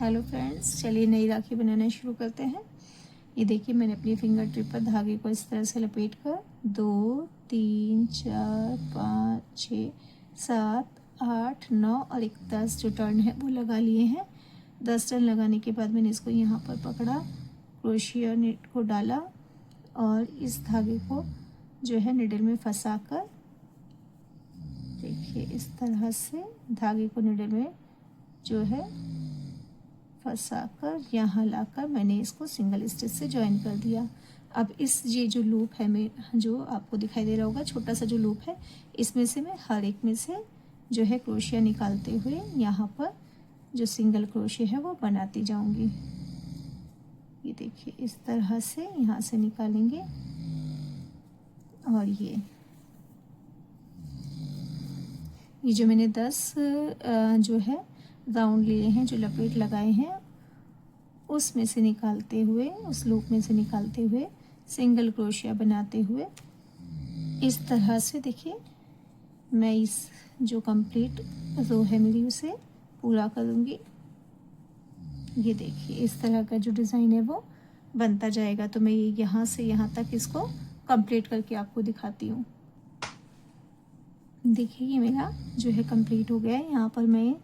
Hello friends, चलिए नई राखी बनाना शुरू करते हैं। ये देखिए, मैंने अपनी फिंगर टिप पर धागे को इस तरह से लपेट कर 2 3 4 5 6 7 8 9 और एक 10 जो टर्न है वो लगा लिए हैं। 10 टर्न लगाने के बाद मैंने इसको यहाँ पर पकड़ा, क्रोशिया नेट को डाला और इस धागे को जो है निडल में फंसा कर, देखिए इस तरह से धागे को निडल में जो है फंसाकर यहाँ लाकर मैंने इसको सिंगल स्टिच से ज्वाइन कर दिया। अब ये जो लूप है मैं जो आपको दिखाई दे रहा होगा, छोटा सा जो लूप है, इसमें से मैं हर एक में से जो है क्रोशिया निकालते हुए यहाँ पर जो सिंगल क्रोशिया है वो बनाती जाऊंगी। ये देखिए इस तरह से यहाँ से निकालेंगे और ये जो मैंने 10 जो है राउंड लिए हैं, जो लपेट लगाए हैं, उसमें से निकालते हुए, उस लूप में से निकालते हुए सिंगल क्रोशिया बनाते हुए इस तरह से देखिए मैं इस जो कंप्लीट रो है मेरी उसे पूरा करूँगी। ये देखिए इस तरह का जो डिज़ाइन है वो बनता जाएगा। तो मैं यहाँ से यहाँ तक इसको कंप्लीट करके आपको दिखाती हूँ। देखिए ये मेरा जो है कंप्लीट हो गया है। यहाँ पर मैं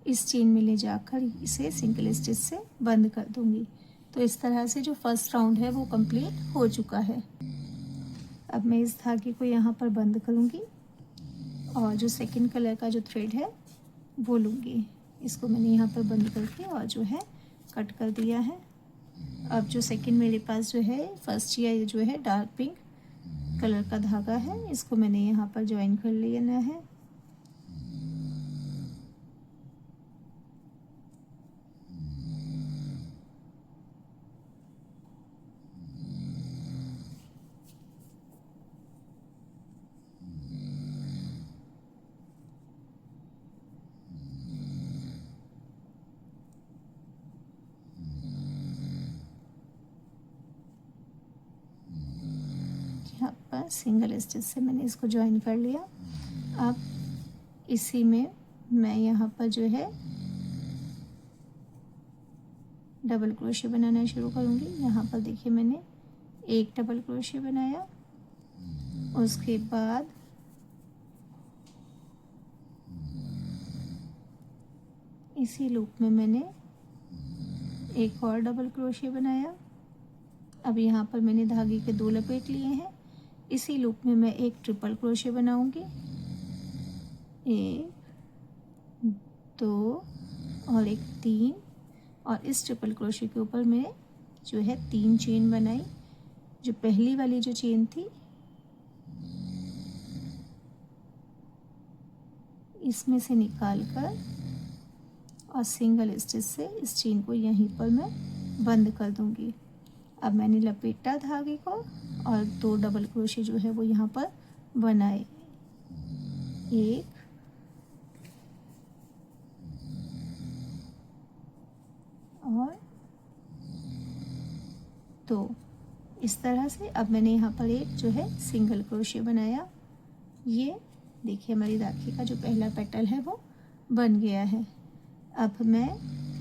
इस चेन में ले जाकर इसे सिंगल स्टिच से बंद कर दूंगी। तो इस तरह से जो फर्स्ट राउंड है वो कंप्लीट हो चुका है। अब मैं इस धागे को यहाँ पर बंद करूँगी और जो सेकंड कलर का जो थ्रेड है वो लूँगी। इसको मैंने यहाँ पर बंद करके और जो है कट कर दिया है। अब जो सेकंड मेरे पास जो है फर्स्ट या जो है डार्क पिंक कलर का धागा है, इसको मैंने यहाँ पर ज्वाइन कर लेना है। यहाँ पर सिंगल स्टिच से मैंने इसको ज्वाइन कर लिया। अब इसी में मैं यहाँ पर जो है डबल क्रोशिया बनाना शुरू करूँगी। यहाँ पर देखिए मैंने एक डबल क्रोशिया बनाया, उसके बाद इसी लूप में मैंने एक और डबल क्रोशिया बनाया। अब यहाँ पर मैंने धागे के 2 लपेट लिए हैं। इसी लूप में मैं एक ट्रिपल क्रोशिया बनाऊंगी, 1 2 और एक 3, और इस ट्रिपल क्रोशिया के ऊपर मैं जो है 3 चेन बनाई। जो पहली वाली जो चेन थी इसमें से निकाल कर और सिंगल स्टिच से इस चेन को यहीं पर मैं बंद कर दूंगी। अब मैंने लपेटा धागे को और 2 डबल क्रोशिया जो है वो यहाँ पर बनाए, 1 और 2। इस तरह से अब मैंने यहाँ पर एक जो है सिंगल क्रोशिया बनाया। ये देखिए हमारी राखी का जो पहला पेटल है वो बन गया है। अब मैं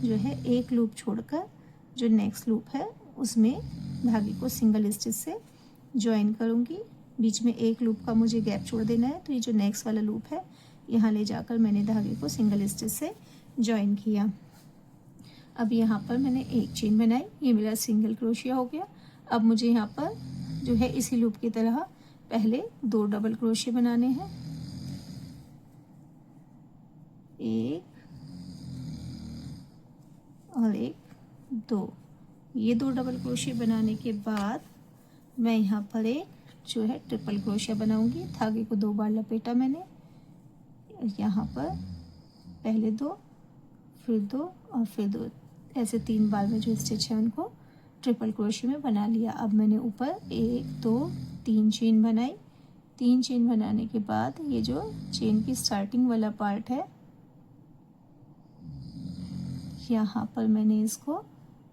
जो है एक लूप छोड़कर जो नेक्स्ट लूप है उसमें धागे को सिंगल स्टिच से ज्वाइन करूँगी। बीच में एक लूप का मुझे गैप छोड़ देना है। तो ये जो नेक्स्ट वाला लूप है यहाँ ले जाकर मैंने धागे को सिंगल स्टिच से ज्वाइन किया। अब यहाँ पर मैंने एक चेन बनाई, ये मेरा सिंगल क्रोशिया हो गया। अब मुझे यहाँ पर जो है इसी लूप की तरह पहले 2 डबल क्रोशिया बनाने हैं, 1 और एक 2। ये 2 डबल क्रोशिया बनाने के बाद मैं यहाँ पर एक जो है ट्रिपल क्रोशिया बनाऊंगी। धागे को 2 बार लपेटा मैंने, यहाँ पर पहले 2 फिर 2 और फिर 2, ऐसे 3 बार में जो स्टिच है उनको ट्रिपल क्रोशिया में बना लिया। अब मैंने ऊपर 1 2 3 चेन बनाई। 3 चेन बनाने के बाद ये जो चेन की स्टार्टिंग वाला पार्ट है यहाँ पर मैंने इसको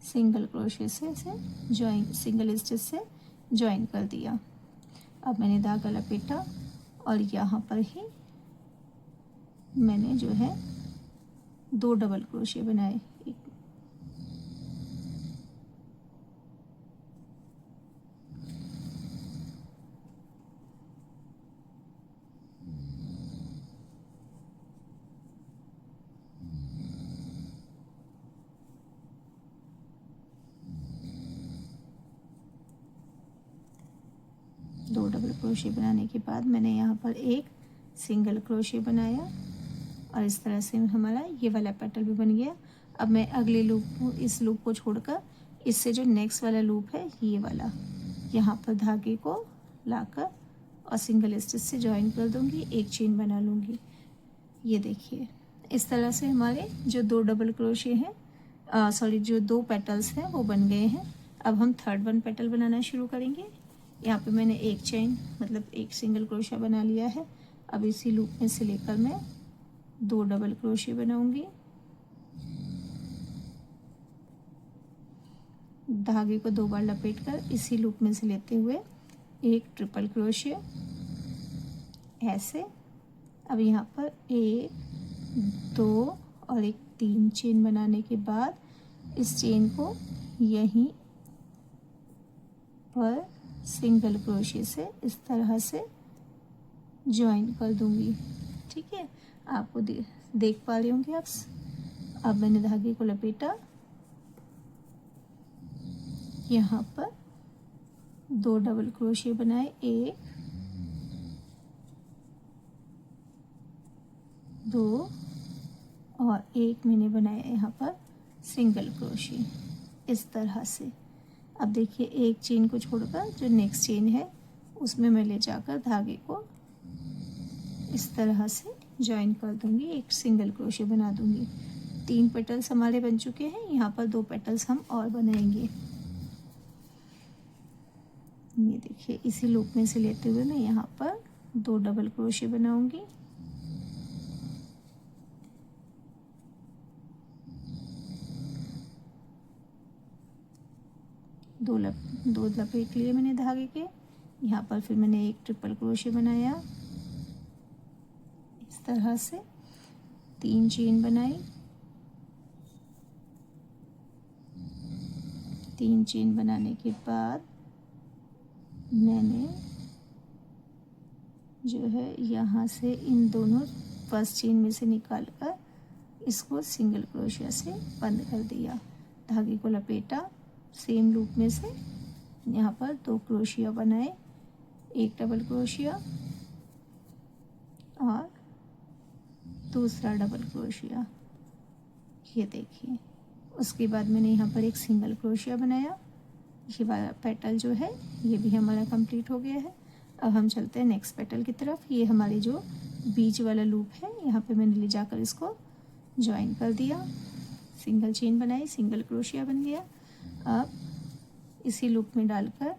सिंगल क्रोशिया से इसे ज्वाइन, सिंगल स्टिच से ज्वाइन कर दिया। अब मैंने धागा लपेटा और यहाँ पर ही मैंने जो है 2 डबल क्रोशिया बनाए, क्रोशे बनाने के बाद मैंने यहाँ पर एक सिंगल क्रोशे बनाया और इस तरह से हमारा ये वाला पेटल भी बन गया। अब मैं अगले लूप, इस लूप को छोड़कर इससे जो नेक्स्ट वाला लूप है ये वाला, यहाँ पर धागे को लाकर और सिंगल स्टिच से जॉइन कर दूंगी, एक चेन बना लूँगी। ये देखिए इस तरह से हमारे जो 2 डबल क्रोशे हैं, जो 2 पेटल्स हैं वो बन गए हैं। अब हम थर्ड वन पेटल बनाना शुरू करेंगे। यहाँ पे मैंने एक चेन मतलब एक सिंगल क्रोशा बना लिया है। अब इसी लूप में से लेकर मैं 2 डबल क्रोशे बनाऊंगी, धागे को 2 बार लपेटकर इसी लूप में से लेते हुए एक ट्रिपल क्रोशे ऐसे। अब यहाँ पर 1 2 और एक 3 चेन बनाने के बाद इस चेन को यहीं पर सिंगल क्रोशे से इस तरह से जॉइन कर दूंगी। ठीक है, आपको देख पा रहे होंगे आप। अब मैंने धागे को लपेटा, यहाँ पर 2 डबल क्रोशे बनाए, 1 2 और एक मैंने बनाया यहाँ पर सिंगल क्रोशे इस तरह से। अब देखिए एक चेन को छोड़कर जो नेक्स्ट चेन है उसमें मैं ले जाकर धागे को इस तरह से जॉइन कर दूंगी, एक सिंगल क्रोशे बना दूंगी। 3 पेटल्स हमारे बन चुके हैं, यहाँ पर 2 पेटल्स हम और बनाएंगे। ये देखिए इसी लूप में से लेते हुए मैं यहाँ पर 2 डबल क्रोशे बनाऊंगी, दो लपेट लिए मैंने धागे के। यहाँ पर फिर मैंने एक ट्रिपल क्रोशे बनाया इस तरह से, 3 चेन बनाई, 3 चेन बनाने के बाद मैंने जो है यहाँ से इन दोनों फर्स्ट चेन में से निकाल कर इसको सिंगल क्रोशिया से बंद कर दिया। धागे को लपेटा, सेम लूप में से यहाँ पर 2 क्रोशिया बनाए, एक डबल क्रोशिया और दूसरा डबल क्रोशिया। ये देखिए उसके बाद मैंने यहाँ पर एक सिंगल क्रोशिया बनाया। ये वाला पेटल जो है ये भी हमारा कंप्लीट हो गया है। अब हम चलते हैं नेक्स्ट पेटल की तरफ। ये हमारी जो बीच वाला लूप है यहाँ पे मैंने ले जाकर इसको ज्वाइन कर दिया, सिंगल चेन बनाई, सिंगल क्रोशिया बन गया। अब इसी लूप में डालकर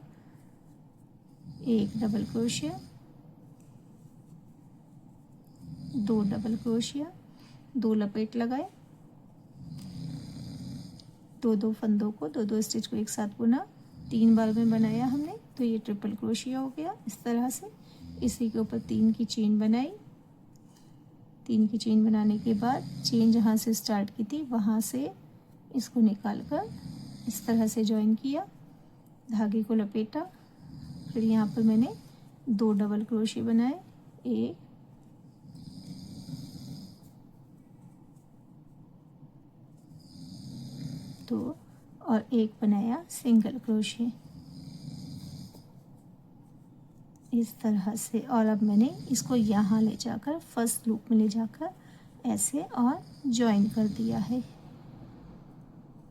एक डबल क्रोशिया, 2 डबल क्रोशिया, 2 लपेट लगाए, 2 फंदों को 2 स्टिच को एक साथ बुना, 3 बार में बनाया हमने तो ये ट्रिपल क्रोशिया हो गया इस तरह से। इसी के ऊपर 3 की चेन बनाई, 3 की चेन बनाने के बाद चेन जहाँ से स्टार्ट की थी वहाँ से इसको निकाल कर इस तरह से जॉइन किया, धागे को लपेटा। फिर यहाँ पर मैंने 2 डबल क्रोशे बनाए, 1 2 और एक बनाया सिंगल क्रोशे इस तरह से। और अब मैंने इसको यहाँ ले जाकर फर्स्ट लूप में ले जाकर ऐसे और जॉइन कर दिया है,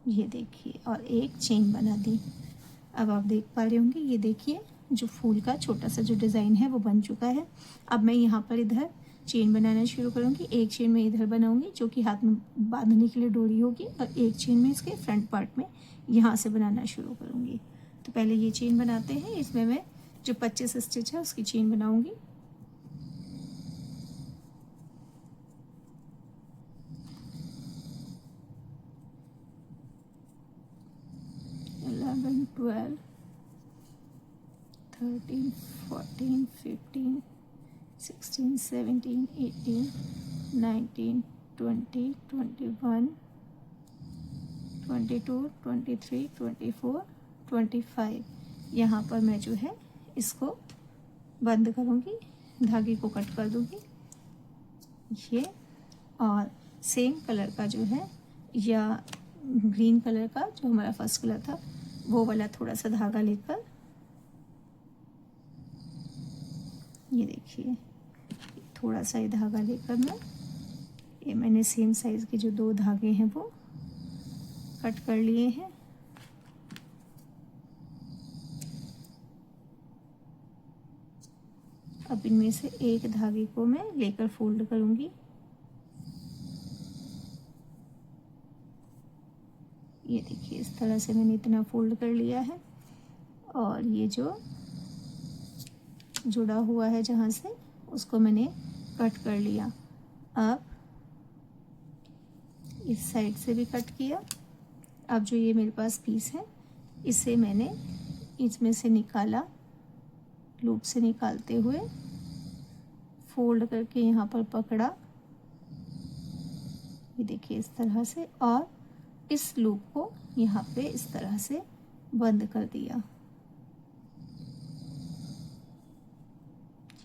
ये देखिए, और एक चेन बना दी। अब आप देख पा रहे होंगे, ये देखिए जो फूल का छोटा सा जो डिज़ाइन है वो बन चुका है। अब मैं यहाँ पर इधर चेन बनाना शुरू करूँगी। एक चेन मैं इधर बनाऊँगी जो कि हाथ में बांधने के लिए डोरी होगी, और एक चेन में इसके फ्रंट पार्ट में यहाँ से बनाना शुरू करूँगी। तो पहले ये चेन बनाते हैं, इसमें मैं जो 25 स्टिच है उसकी चेन बनाऊँगी। $11, $12, $13, $14, $15, $16, $17, $18, $19, $20, $21, $22, $23, $24, $25। यहाँ पर मैं जो है इसको बंद करूँगी, धागे को कट कर दूँगी ये, और सेम कलर का जो है या ग्रीन कलर का जो हमारा फर्स्ट कलर था वो वाला थोड़ा सा धागा लेकर ये देखिए थोड़ा सा ये धागा लेकर मैंने सेम साइज़ के जो 2 धागे हैं वो कट कर लिए हैं। अब इनमें से एक धागे को मैं लेकर फोल्ड करूँगी। ये देखिए इस तरह से मैंने इतना फोल्ड कर लिया है और ये जो जुड़ा हुआ है जहाँ से उसको मैंने कट कर लिया। अब इस साइड से भी कट किया। अब जो ये मेरे पास पीस है इसे मैंने इसमें से निकाला, लूप से निकालते हुए फोल्ड करके यहाँ पर पकड़ा। ये देखिए इस तरह से, और इस लूप को यहाँ पे इस तरह से बंद कर दिया।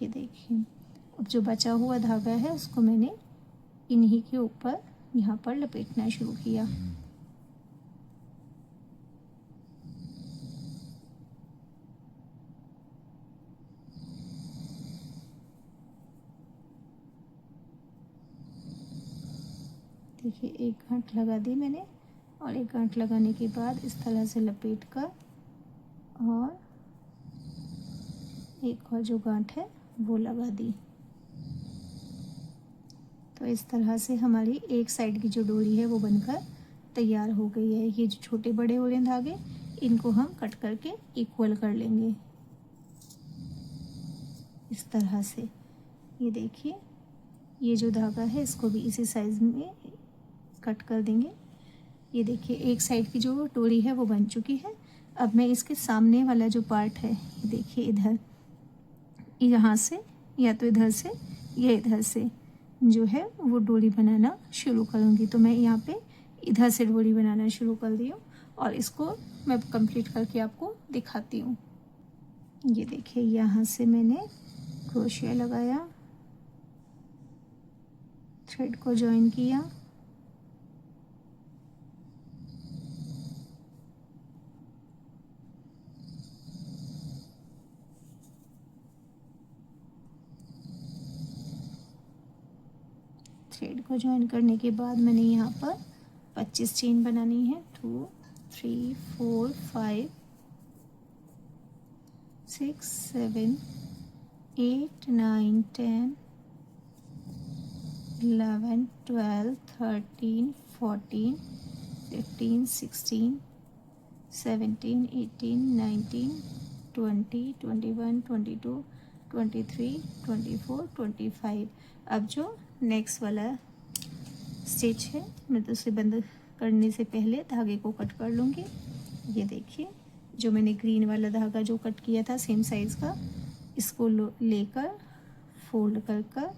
ये देखिए अब जो बचा हुआ धागा है उसको मैंने इन्हीं के ऊपर यहाँ पर लपेटना शुरू किया। देखिए एक गांठ लगा दी मैंने और एक गांठ लगाने के बाद इस तरह से लपेट कर और एक और जो गांठ है वो लगा दी। तो इस तरह से हमारी एक साइड की जो डोरी है वो बनकर तैयार हो गई है। ये जो छोटे बड़े हो रहे हैं धागे इनको हम कट करके इक्वल कर लेंगे इस तरह से। ये देखिए ये जो धागा है इसको भी इसी साइज में कट कर देंगे। ये देखिए एक साइड की जो डोरी है वो बन चुकी है। अब मैं इसके सामने वाला जो पार्ट है ये देखिए इधर यहाँ से या तो इधर से या इधर से जो है वो डोरी बनाना शुरू करूँगी। तो मैं यहाँ पे इधर से डोरी बनाना शुरू कर दी हूँ और इसको मैं कंप्लीट करके आपको दिखाती हूँ। ये देखिए यहाँ से मैंने क्रोशिया लगाया, थ्रेड को जॉइन किया, थ्रेड को ज्वाइन करने के बाद मैंने यहाँ पर 25 चेन बनानी है। 2 3 4 5 6 7 8 9 10 11 12 13 14 15 16 17 18 19 20 21 22 23 24 25। अब जो नेक्स्ट वाला स्टिच है मैं तो उसे बंद करने से पहले धागे को कट कर लूँगी। ये देखिए जो मैंने ग्रीन वाला धागा जो कट किया था सेम साइज़ का, इसको लेकर फोल्ड कर कर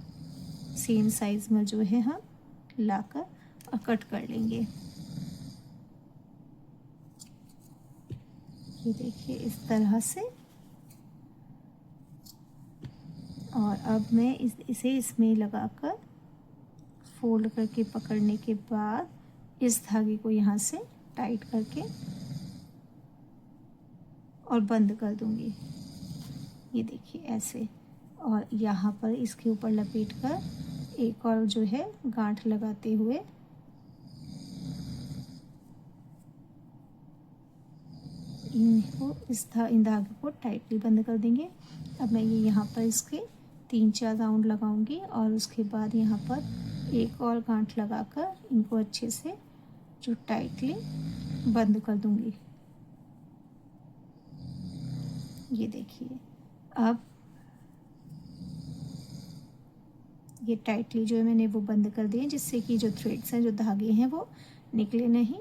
सेम साइज़ में जो है हम लाकर और कट कर लेंगे। ये देखिए इस तरह से। और अब मैं इसे इसमें लगाकर फोल्ड करके पकड़ने के बाद इस धागे को यहाँ से टाइट करके और बंद कर दूंगी। ये देखिए ऐसे, और यहाँ पर इसके ऊपर लपेट कर एक और जो है गांठ लगाते हुए इन धागे को टाइटली बंद कर देंगे। अब मैं ये यहाँ पर इसके 3-4 राउंड लगाऊंगी और उसके बाद यहाँ पर एक और गांठ लगाकर इनको अच्छे से जो टाइटली बंद कर दूंगी। ये देखिए अब ये टाइटली जो है मैंने वो बंद कर दिए, जिससे कि जो थ्रेड्स हैं जो धागे हैं वो निकले नहीं।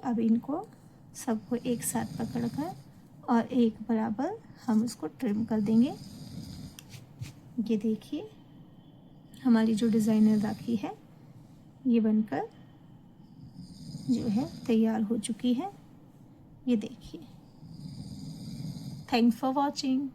अब इनको सबको एक साथ पकड़कर और एक बराबर हम उसको ट्रिम कर देंगे। ये देखिए हमारी जो डिज़ाइनर राखी है ये बनकर जो है तैयार हो चुकी है। ये देखिए। Thanks for watching.